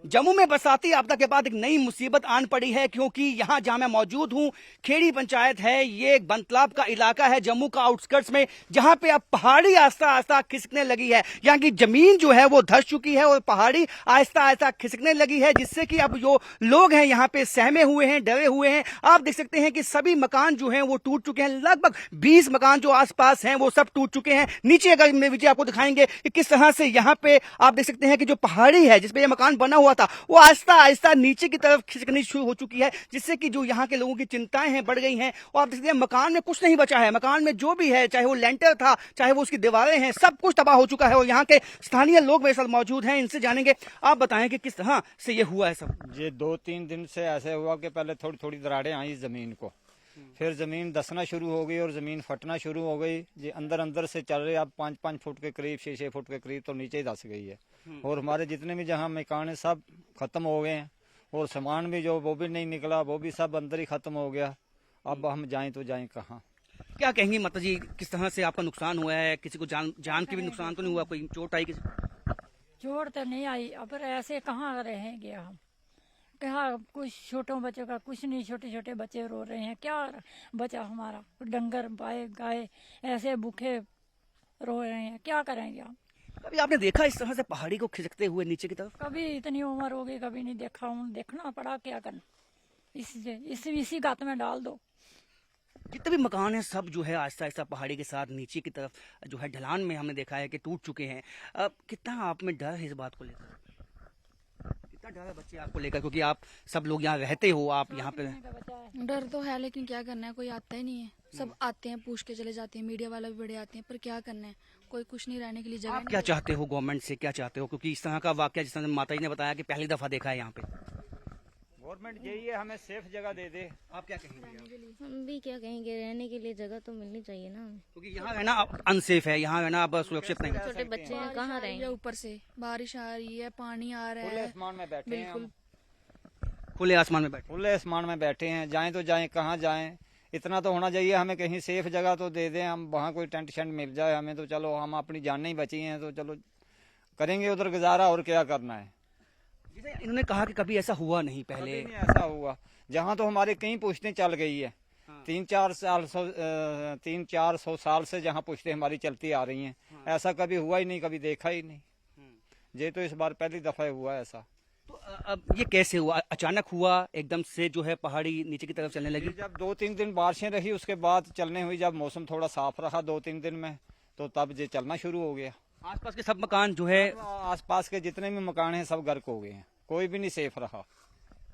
जम्मू में बरसाती आपदा के बाद एक नई मुसीबत आन पड़ी है, क्योंकि यहाँ जहाँ मैं मौजूद हूँ खेड़ी पंचायत है। ये एक बंतलाब का इलाका है जम्मू का आउटस्कर्ट्स में, जहाँ पे अब पहाड़ी आस्ता आस्ता खिसकने लगी है। यहाँ की जमीन जो है वो धंस चुकी है और पहाड़ी आहिस्ता आहिस्ता खिसकने लगी है, जिससे कि अब जो लोग हैं यहाँ पे सहमे हुए हैं, डरे हुए हैं। आप देख सकते हैं कि सभी मकान जो हैं वो टूट चुके हैं। लगभग 20 मकान जो आसपास हैं वो सब टूट चुके हैं। नीचे अगर मैं विजय आपको दिखाएंगे कि किस तरह से यहाँ पे आप देख सकते हैं कि जो पहाड़ी है जिसपे ये मकान बना हुआ था वो आहिस्ता आहिस्ता नीचे की तरफ खिसकनी शुरू हो चुकी है, जिससे कि जो यहाँ के लोगों की चिंताएं हैं बढ़ गई हैं। और आप देख सकते हैं मकान में कुछ नहीं बचा है। मकान में जो भी है, चाहे वो लेंटर था, चाहे वो उसकी दीवारें हैं, सब कुछ तबाह हो चुका है। और यहाँ के स्थानीय लोग मेरे साथ मौजूद हैं, इनसे जानेंगे। आप बताएं कि किस तरह से ये हुआ है सब। ये 2-3 दिन से ऐसे हुआ कि पहले थोड़ी थोड़ी दरारें आई जमीन को, फिर जमीन धंसना शुरू हो गई और जमीन फटना शुरू हो गई। ये अंदर अंदर से चल रहे, अब 5-5 फुट के करीब, 6-6 फुट के करीब तो नीचे ही धंस गई है। और हमारे जितने भी जहाँ मकान है सब खत्म हो गए हैं, और सामान भी जो वो भी नहीं निकला, वो भी सब अंदर ही खत्म हो गया। अब हम जाएं तो जाएं कहाँ। क्या कहेंगी माता जी, किस तरह से आपका नुकसान हुआ है? किसी को जान के भी नुकसान तो नहीं हुआ? कोई चोट आई? किसी चोट तो नहीं आई, अब ऐसे कहाँ रहेंगे हम? कहाँ कुछ छोटों बच्चों का कुछ नहीं, छोटे छोटे बच्चे रो रहे हैं। क्या बचा हमारा? डंगर बाय गाय ऐसे भूखे रो रहे हैं, क्या करेंगे हम? कभी आपने देखा इस तरह से पहाड़ी को खिसकते हुए नीचे की तरफ? कभी इतनी उम्र हो गई, कभी नहीं देखा हूँ। देखना पड़ा, क्या करना। इसी गात में डाल दो। जितने भी मकान हैं सब जो है आहिस्ता आहिस्ता पहाड़ी के साथ नीचे की तरफ जो है ढलान में हमने देखा है कि टूट चुके हैं। अब कितना आप में डर है इस बात को लेकर? कितना डर है बच्चे आपको लेकर, क्योंकि आप सब लोग यहाँ रहते हो, आप यहाँ पे? डर तो है, लेकिन क्या करना है, कोई आता ही नहीं है। सब आते हैं, पूछ के चले जाते हैं, मीडिया वाला भी बड़े आते हैं, पर क्या करना है, कोई कुछ नहीं, रहने के लिए जगह आप क्या चाहते हो गवर्नमेंट से, क्या चाहते हो? क्योंकि इस तरह का वाकया जिस तरह माता जी ने बताया कि पहली दफा देखा है यहाँ पे। गवर्नमेंट यही है, हमें सेफ जगह दे दे। आप क्या कहेंगे? हम भी क्या कहेंगे, रहने के लिए जगह तो मिलनी चाहिए ना, क्योंकि यहाँ रहना अनसेफ है, यहाँ रहना अब सुरक्षित नहीं है। छोटे बच्चे हैं, कहाँ रहेंगे? ऊपर से बारिश आ रही है, पानी आ रहा खुले है, आसमान में बैठे हैं, बिल्कुल खुले आसमान में बैठे। खुले आसमान में बैठे हैं। जाएं तो जाएं कहाँ जाएं? इतना तो होना चाहिए, हमें कहीं सेफ जगह तो दे दें। हम वहाँ कोई टेंट शेंट मिल जाए हमें तो चलो, हम अपनी जान नहीं बची हैं तो चलो करेंगे उधर गुजारा, और क्या करना है। जैसे इन्होंने कहा कि कभी ऐसा हुआ नहीं पहले। कभी नहीं ऐसा हुआ। जहाँ तो हमारे कई पुश्तें चल गई है, 300-400 साल से जहाँ पुश्तें हमारी चलती आ रही हैं, ऐसा कभी हुआ ही नहीं, कभी देखा ही नहीं। ये तो इस बार पहली दफा हुआ ऐसा। तो अब ये कैसे हुआ? अचानक हुआ एकदम से जो है पहाड़ी नीचे की तरफ चलने लगी? जब 2-3 दिन बारिशें रही, उसके बाद चलने हुई, जब मौसम थोड़ा साफ रहा 2-3 दिन में, तो तब ये चलना शुरू हो गया। आसपास के सब मकान जो है, आसपास के जितने भी मकान हैं सब गर्क हो गए हैं, कोई भी नहीं सेफ रहा।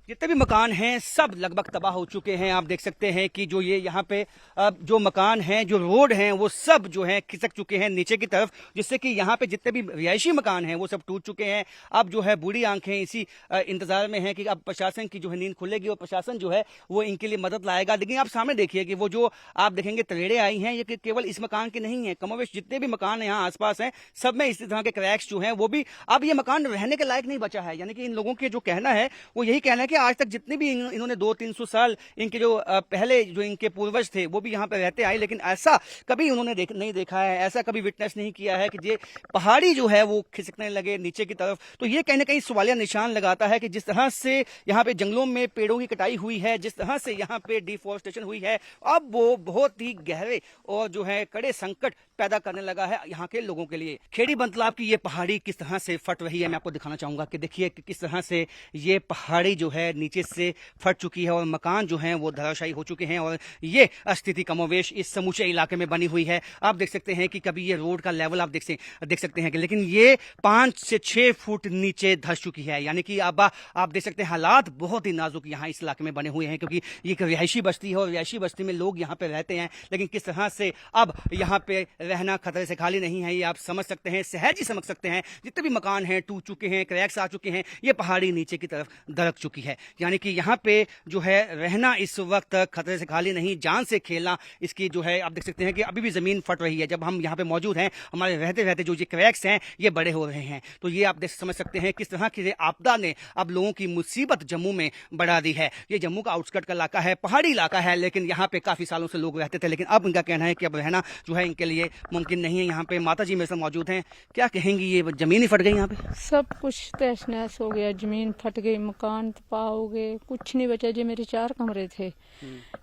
जितने भी मकान हैं सब लगभग तबाह हो चुके हैं। आप देख सकते हैं कि जो ये यहाँ पे जो मकान हैं, जो रोड हैं, वो सब जो है खिसक चुके हैं नीचे की तरफ, जिससे कि यहाँ पे जितने भी रिहायशी मकान हैं वो सब टूट चुके हैं। अब जो है बूढ़ी आंखें इसी इंतजार में हैं कि अब प्रशासन की जो है नींद खुलेगी और प्रशासन जो है वो इनके लिए मदद लाएगा। लेकिन आप सामने देखिए कि वो जो आप देखेंगे तरेड़े आई हैं, ये केवल इस मकान के नहीं है, कमोवेश जितने भी मकान यहाँ आसपास हैं सब में इसी तरह के क्रैक्स जो हैं वो भी, अब ये मकान रहने के लायक नहीं बचा है। यानी कि इन लोगों के जो कहना है वो यही कहना है कि आज तक जितने भी इन्होंने 200-300 साल इनके जो पहले जो इनके पूर्वज थे वो भी यहाँ पे रहते आए, लेकिन ऐसा कभी उन्होंने नहीं देखा है, ऐसा कभी विटनेस नहीं किया है कि ये पहाड़ी जो है वो खिसकने लगे नीचे की तरफ। तो ये कहीं ना कहीं सवालिया निशान लगाता है कि जिस तरह से यहाँ पे जंगलों में पेड़ों की कटाई हुई है, जिस तरह से यहाँ पे डिफोरेस्टेशन हुई है, अब वो बहुत ही गहरे और जो है कड़े संकट पैदा करने लगा है यहाँ के लोगों के लिए। खेड़ी बंतलाब की ये पहाड़ी किस तरह से फट रही है, मैं आपको दिखाना चाहूंगा कि देखिए कि किस तरह से ये पहाड़ी जो है नीचे से फट चुकी है और मकान जो हैं वो धराशायी हो चुके हैं। और ये स्थिति कमोवेश इस समूचे इलाके में बनी हुई है। आप देख सकते हैं कि कभी ये रोड का लेवल आप देख सकते हैं कि, लेकिन ये 5 से 6 फुट नीचे धंस चुकी है। यानी कि अब आप देख सकते हैं हालात बहुत ही नाजुक यहाँ इस इलाके में बने हुए हैं, क्योंकि ये एक रिहायशी बस्ती है और रिहायशी बस्ती में लोग यहाँ पे रहते हैं, लेकिन किस तरह से अब यहाँ पे रहना खतरे से खाली नहीं है, ये आप समझ सकते हैं, सहज ही समझ सकते हैं। जितने भी मकान हैं टूट चुके हैं, क्रैक्स आ चुके हैं, ये पहाड़ी नीचे की तरफ दरक चुकी है। है, यानी कि यहाँ पे जो है रहना इस वक्त खतरे से खाली नहीं, जान से खेलना इसकी जो है आप देख सकते हैं कि अभी भी ज़मीन फट रही है। जब हम यहाँ पे मौजूद हैं, हमारे रहते रहते जो ये क्रैक्स हैं ये बड़े हो रहे हैं। तो ये आप देख समझ सकते हैं किस तरह की आपदा ने अब लोगों की मुसीबत जम्मू में बढ़ा दी है। ये जम्मू का आउटस्कर्ट का इलाका है, पहाड़ी इलाका है, लेकिन यहाँ पे काफ़ी सालों से लोग रहते थे, लेकिन अब इनका कहना है कि अब रहना जो है इनके लिए मुमकिन नहीं है। यहाँ पे माता जी मेरे साथ मौजूद हैं, क्या कहेंगी? ये ज़मीन ही फट गई यहाँ पे? सब कुछ तहस नहस हो गया, जमीन फट गई, मकान तबाह हो गए, कुछ नहीं बचा। जे मेरे 4 कमरे थे,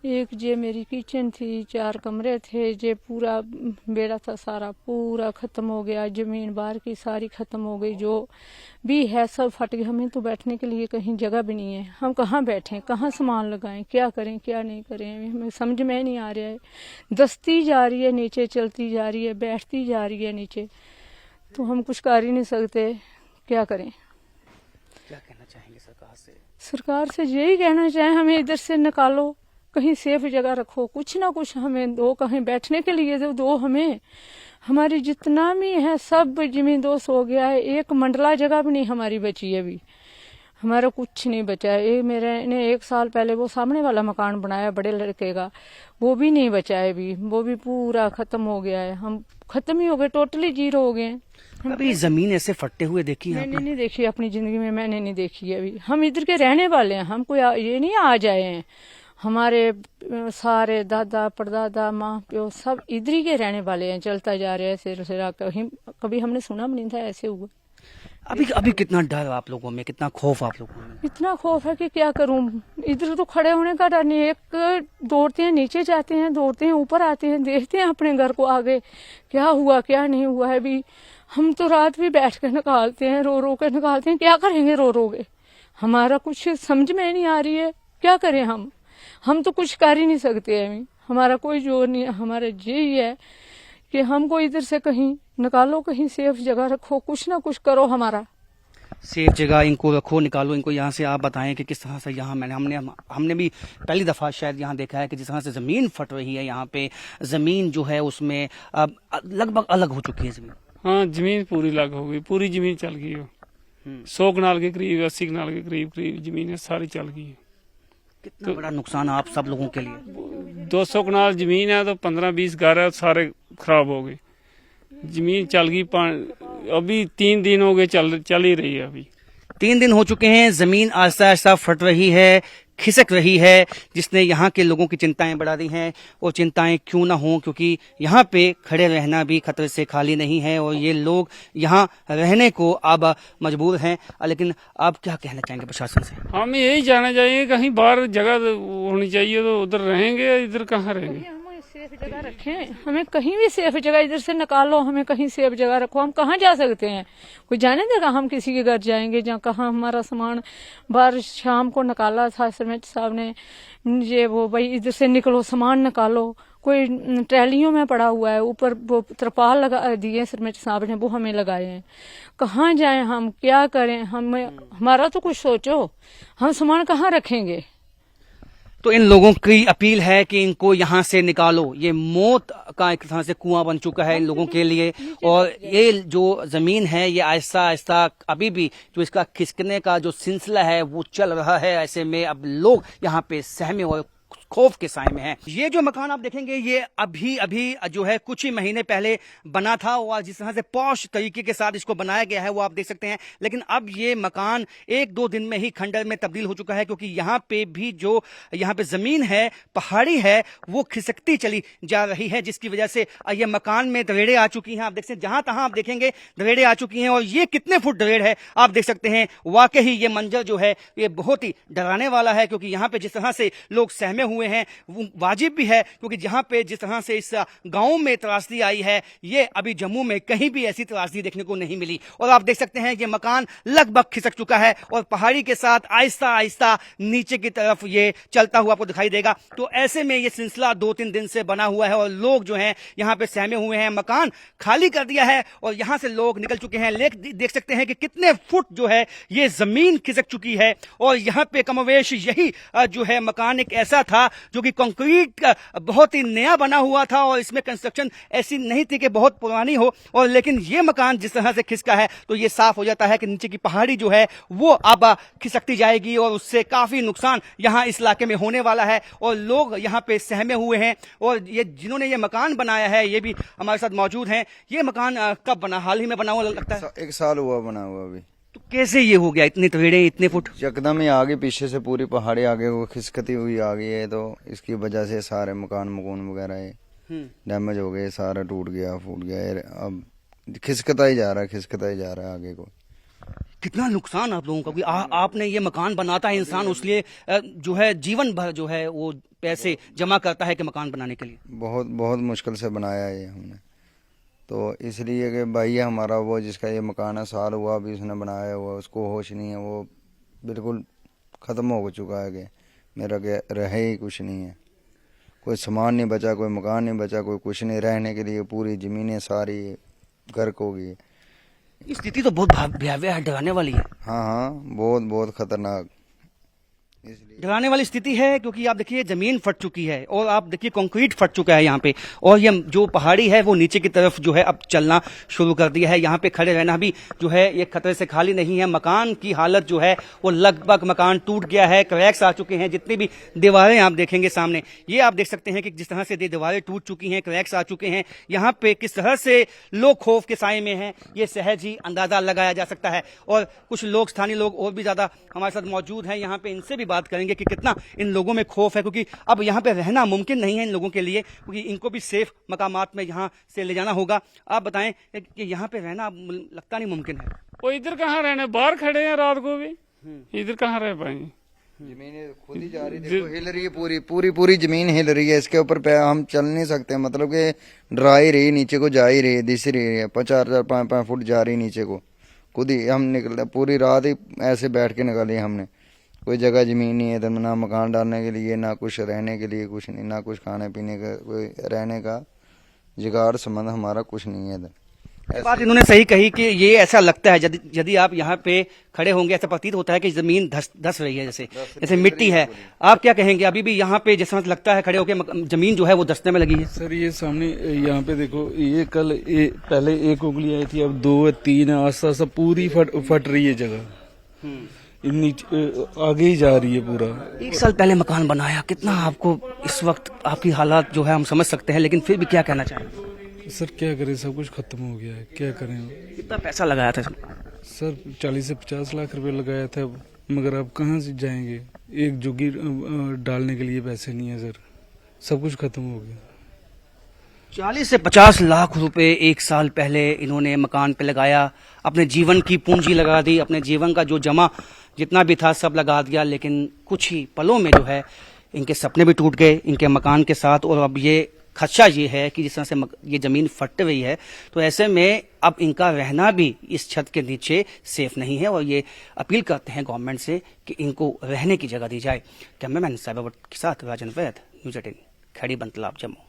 एक जे मेरी किचन थी, 4 कमरे थे, जे पूरा बेड़ा था सारा पूरा खत्म हो गया। जमीन बाहर की सारी खत्म हो गई, जो भी है सब फट गया। हमें तो बैठने के लिए कहीं जगह भी नहीं है, हम कहाँ बैठें, कहाँ सामान लगाएं, क्या करें क्या नहीं करें, हमें समझ में नहीं आ रहा है। दसती जा रही है नीचे, चलती जा रही है, बैठती जा रही है नीचे, तो हम कुछ कर ही नहीं सकते, क्या करें? क्या कहना चाहेंगे सरकार से? सरकार से यही कहना चाहें, हमें इधर से निकालो, कहीं सेफ जगह रखो, कुछ ना कुछ हमें दो, कहीं बैठने के लिए दो हमें। हमारी जितना भी है सब जमीन दोस्त हो गया है, एक मंडला जगह भी नहीं हमारी बची है अभी, हमारा कुछ नहीं बचा है। ये मेरे ने 1 साल पहले वो सामने वाला मकान बनाया बड़े लड़के का, वो भी नहीं बचा है अभी, वो भी पूरा खत्म हो गया है। हम खत्म ही हो गए, टोटली जीरो हो गए। अभी जमीन ऐसे फटते हुए देखी है? मैंने नहीं देखी अपनी जिंदगी में, मैंने नहीं देखी है अभी। हम इधर के रहने वाले हैं, हम कोई ये नहीं आ जाए हैं। हमारे सारे दादा परदादा माँ प्यो सब इधर ही के रहने वाले हैं, चलता जा रहे हैं सिलसिला। कभी हमने सुना भी नहीं था ऐसे हुआ। अभी कितना डर आप लोगों में, कितना खौफ आप लोगों में? इतना खौफ है कि क्या करूं, इधर तो खड़े होने का डर नहीं। एक दौड़ते हैं नीचे जाते हैं, दौड़ते हैं ऊपर आते हैं, देखते हैं अपने घर को आगे क्या हुआ क्या नहीं हुआ है। अभी हम तो रात भी बैठ कर निकालते हैं, रो रो कर निकालते हैं, क्या करेंगे रो रो के, हमारा कुछ समझ में नहीं आ रही है, क्या करें हम तो कुछ कर ही नहीं सकते हैं। हमारा कोई जोर नहीं है, हमारा यही है कि हमको इधर से कहीं निकालो, कहीं सेफ जगह रखो, कुछ ना कुछ करो हमारा। सेफ जगह इनको रखो, निकालो इनको यहाँ से। आप बताएं कि किस तरह से यहाँ हमने भी पहली दफ़ा शायद यहाँ देखा है कि जिस तरह से ज़मीन फट रही है, यहाँ पे ज़मीन जो है उसमें लगभग अलग हो चुकी है ज़मीन। हाँ, जमीन पूरी अलग हो गई, पूरी जमीन चल गई हो। 100 कनाल के करीब, 80 कनाल के करीब जमीन है, सारी चल गई है। कितना बड़ा नुकसान आप सब लोगों के लिए? 200 कनाल जमीन है तो 15-20 घर है, सारे खराब हो गए। जमीन चल गई, अभी 3 दिन हो गए चल ही रही है। अभी 3 दिन हो चुके हैं, जमीन आहिस्ता आहिस्ता फट रही है, खिसक रही है, जिसने यहाँ के लोगों की चिंताएं बढ़ा दी हैं। और चिंताएं क्यों ना हो, क्योंकि यहाँ पे खड़े रहना भी खतरे से खाली नहीं है और ये लोग यहाँ रहने को अब मजबूर हैं। लेकिन आप क्या कहना चाहेंगे प्रशासन से? हम यही जानना चाहिए, कहीं बाहर जगह होनी चाहिए तो उधर रहेंगे, इधर कहाँ रहेंगे? सेफ जगह रखें, हमें कहीं भी सेफ जगह इधर से निकालो, हमें कहीं सेफ जगह रखो। हम कहाँ जा सकते हैं, कोई जाने देगा हम किसी के घर जाएंगे जहाँ कहाँ हमारा सामान बाहर शाम को निकाला था सरपंच साहब ने, ये वो भाई इधर से निकलो, सामान निकालो। कोई ट्रैलियों में पड़ा हुआ है, ऊपर वो तरपाल लगा दिए सरपंच साहब ने, वो हमें लगाए हैं। कहाँ जाएं हम, क्या करें? हमारा तो कुछ सोचो, हम सामान कहाँ रखेंगे? तो इन लोगों की अपील है कि इनको यहाँ से निकालो। ये मौत का एक तरह से कुआं बन चुका है इन लोगों के लिए, और ये जो जमीन है ये आहिस्ता आहिस्ता अभी भी जो इसका खिसकने का जो सिलसिला है वो चल रहा है। ऐसे में अब लोग यहाँ पे सहमे और खौफ के साए में है। ये जो मकान आप देखेंगे ये अभी जो है कुछ ही महीने पहले बना था, और जिस तरह से पॉश तरीके के साथ इसको बनाया गया है वो आप देख सकते हैं। लेकिन अब ये मकान 1-2 दिन में ही खंडर में तब्दील हो चुका है, क्योंकि यहाँ पे भी जो यहाँ पे जमीन है, पहाड़ी है, वो खिसकती चली जा रही है, जिसकी वजह से ये मकान में दरेड़े आ चुकी हैं। आप देख सकते हैं, जहां तहां आप देखेंगे दरेड़े आ चुकी हैं। और ये कितने फुट दरेड़ है आप देख सकते हैं। वाकई ये मंजर जो है ये बहुत ही डराने वाला है, क्योंकि यहाँ पे जिस तरह से लोग सहमे हुए हैं वो वाजिब भी है, क्योंकि जहां पे जिस तरह से इस गांव में त्रासदी आई है ये अभी जम्मू में कहीं भी ऐसी त्रासदी देखने को नहीं मिली। और आप देख सकते हैं ये मकान लगभग खिसक चुका है और पहाड़ी के साथ आहिस्ता आहिस्ता नीचे की तरफ ये चलता हुआ आपको दिखाई देगा। तो ऐसे में ये सिलसिला 2-3 दिन से बना हुआ है और लोग जो हैं यहाँ पे सहमे हुए हैं। मकान खाली कर दिया है और यहाँ से लोग निकल चुके हैं। देख सकते हैं कि कितने फुट जो है ये जमीन खिसक चुकी है। और यहाँ पे कमोवेश यही जो है मकान एक ऐसा था था, जो कि कंक्रीट का बहुत ही नया बना हुआ था और इसमें कंस्ट्रक्शन ऐसी नहीं थी कि बहुत पुरानी हो। और लेकिन ये मकान जिस तरह से खिसका है तो ये साफ हो जाता है कि नीचे की पहाड़ी जो है वो अब खिसकती जाएगी और उससे काफी नुकसान यहाँ इस इलाके में होने वाला है और लोग यहाँ पे सहमे हुए हैं। और ये जिन्होंने ये मकान बनाया है ये भी हमारे साथ मौजूद हैं। ये मकान कब बना? हाल ही में बना हुआ लगता है। 1 साल हुआ बना हुआ अभी। तो कैसे ये हो गया? इतने तवेड़े, इतने फुट? यकदम ही आगे पीछे से पूरी पहाड़ी आगे को खिसकती हुई आ गई है, तो इसकी वजह से सारे मकान वगैरह डैमेज हो गए, सारा टूट गया, फूट गया। अब खिसकता ही जा रहा है आगे को। कितना नुकसान आप लोगों का? आपने ये मकान बनाता है इंसान उसलिए जो है जीवन भर जो है वो पैसे जमा करता है कि मकान बनाने के लिए। बहुत बहुत मुश्किल से बनाया है ये हमने, तो इसलिए कि भाई हमारा वो जिसका ये मकान है साल हुआ अभी उसने बनाया हुआ, उसको होश नहीं है, वो बिल्कुल ख़त्म हो चुका है कि मेरा के रहे ही कुछ नहीं है। कोई सामान नहीं बचा, कोई मकान नहीं बचा, कोई कुछ नहीं। रहने के लिए पूरी ज़मीनें सारी गर्क हो गई। ये स्थिति तो बहुत भयावह है, डराने वाली है। हाँ, बहुत बहुत खतरनाक इसलिए डराने वाली स्थिति है क्योंकि आप देखिए जमीन फट चुकी है और आप देखिए कंक्रीट फट चुका है यहाँ पे और ये जो पहाड़ी है वो नीचे की तरफ जो है अब चलना शुरू कर दिया है। यहाँ पे खड़े रहना भी जो है ये खतरे से खाली नहीं है। मकान की हालत जो है वो लगभग मकान टूट गया है, क्रैक्स आ चुके हैं। जितनी भी दीवारें आप देखेंगे सामने, ये आप देख सकते हैं कि जिस तरह से दीवारें टूट चुकी हैं, क्रैक्स आ चुके हैं। यहाँ पे किस तरह से लोग खौफ के साए में हैं ये सहज ही अंदाजा लगाया जा सकता है। और कुछ लोग, स्थानीय लोग और भी ज्यादा हमारे साथ मौजूद हैं यहाँ पे, इनसे भी बात करेंगे कि कितना इन लोगों में खौफ है, क्योंकि अब यहाँ पे रहना मुमकिन नहीं है इन लोगों के लिए, क्योंकि इनको भी सेफ मकामात में यहाँ से ले जाना होगा। आप बताएं कि यहाँ पे रहना लगता नहीं मुमकिन है। वो इधर कहाँ रहने, बाहर खड़े हैं रात को भी, इधर कहाँ रह पाएंगे? जमीन खुद ही जा रही है, हिल रही है, पूरी जमीन हिल रही है। इसके ऊपर हम चल नहीं सकते, मतलब कि डरा ही रही, नीचे को जा ही रही है, दिस रही है। 4-5 फुट जा रही नीचे को। खुद ही हम निकल, पूरी रात ही ऐसे बैठ के निकाली हमने। कोई जगह जमीन नहीं है, तो ना मकान डालने के लिए, ना कुछ रहने के लिए, कुछ नहीं, ना कुछ खाने पीने का, कोई रहने का जुगाड़ संबंध हमारा कुछ नहीं है इधर। बात इन्होंने सही कही कि ये ऐसा लगता है यदि आप यहाँ पे खड़े होंगे ऐसा प्रतीत होता है कि जमीन धस रही है, जैसे मिट्टी है। आप क्या कहेंगे? अभी भी यहाँ पे जैसा लगता है खड़े होकर जमीन जो है वो धंसने में लगी है। सर ये सामने यहाँ पे देखो, ये कल पहले एक उंगली आई थी, अब 2-3 आस्ता आस्ता पूरी फट रही है जगह, नीचे आगे ही जा रही है पूरा। 1 साल पहले मकान बनाया, कितना आपको इस वक्त आपकी हालात जो है हम समझ सकते हैं, लेकिन फिर भी क्या कहना चाहेंगे? सर क्या करें, सब कुछ खत्म हो गया है, क्या करें। कितना पैसा लगाया था सर 40 से 50 लाख रुपए लगाया था, मगर अब कहाँ से जाएंगे? एक जुगी डालने के लिए पैसे नहीं है सर, सब कुछ खत्म हो गया। 40 से 50 लाख रुपए 1 साल पहले इन्होंने मकान पे लगाया, अपने जीवन की पूंजी लगा दी, अपने जीवन का जो जमा जितना भी था सब लगा दिया, लेकिन कुछ ही पलों में जो है इनके सपने भी टूट गए इनके मकान के साथ। और अब ये खदशा ये है कि जिस तरह से ये जमीन फट रही है तो ऐसे में अब इनका रहना भी इस छत के नीचे सेफ नहीं है। और ये अपील करते हैं गवर्नमेंट से कि इनको रहने की जगह दी जाए। कैमरामैन साहिब के साथ राजन वैद, न्यूज़ 18, खड़ी बंतलाब, जम्मू।